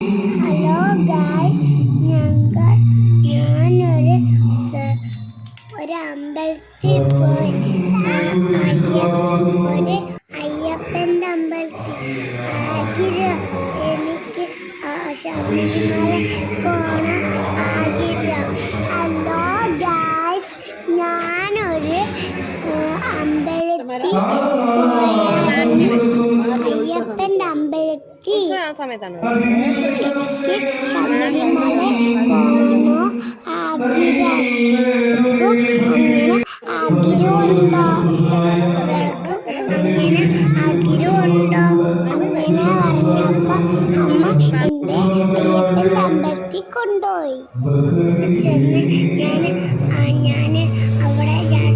Hello guys, ഞാനൊരു അമ്പലത്തിൽ പോയി. ഒരു അയ്യപ്പൻ്റെ അമ്പലത്തിൽ എനിക്ക് ശബരിമല പോണ ആഗ്രഹം. ഹലോ ഗായ്സ്, ഞാനൊരു അമ്പലത്തിൽ അയ്യപ്പൻ്റെ അമ്പലത്തിൽ ശബരിമല പോണോ ആഗ്രഹം. ആഗ്രഹമുണ്ടോ? അങ്ങനെ പറഞ്ഞപ്പോ അമ്മ എൻ്റെ അയ്യപ്പൻ്റെ അമ്പലത്തിൽ കൊണ്ടുപോയി. ഞാൻ അവിടെ രണ്ട്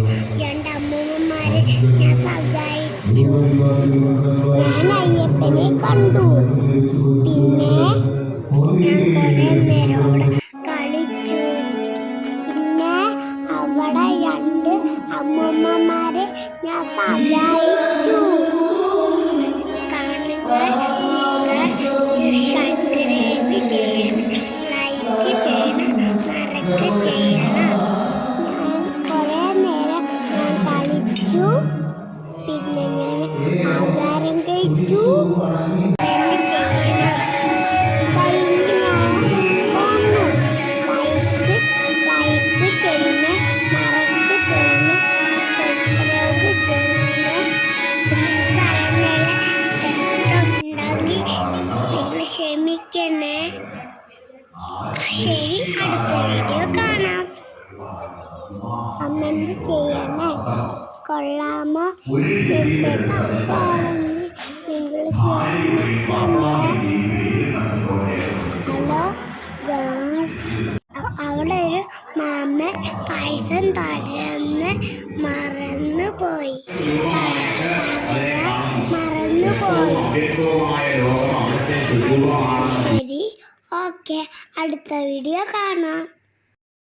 അമ്മൂമ്മമാരെ ഞാൻ സഹായിച്ചു. ഞാൻ അയ്യപ്പനെ കണ്ടു. പിന്നെ ഞാൻ കുറെ നേരം അവിടെ കളിച്ചു. പിന്നെ അവിടെ രണ്ട് അമ്മൂമ്മമാരെ ഞാൻ സഹായിച്ചു. സബ്സ്ക്രൈബ് ചെയ്യണം, ലൈക്ക് ചെയ്യണം, മറക്ക ചെയ്യണം. ഞാൻ കുറെ നേരം ഞാൻ കളിച്ചു. പിന്നെ ഞാൻ ആഹാരം കഴിച്ചു. ക്ഷമിക്കണേ. ശരി, അടുത്ത വീഡിയോ കാണാം. കമന്റ് ചെയ്യണേ. കൊള്ളാമോ? തെറ്റാണെങ്കിൽ നിങ്ങൾ ക്ഷമിക്കണേ. ഹലോ, അവിടെ ഒരു മാമ പായസം തരുന്ന് മറന്നുപോയി. ശരി, ഓക്കെ, അടുത്ത വീഡിയോ കാണാം.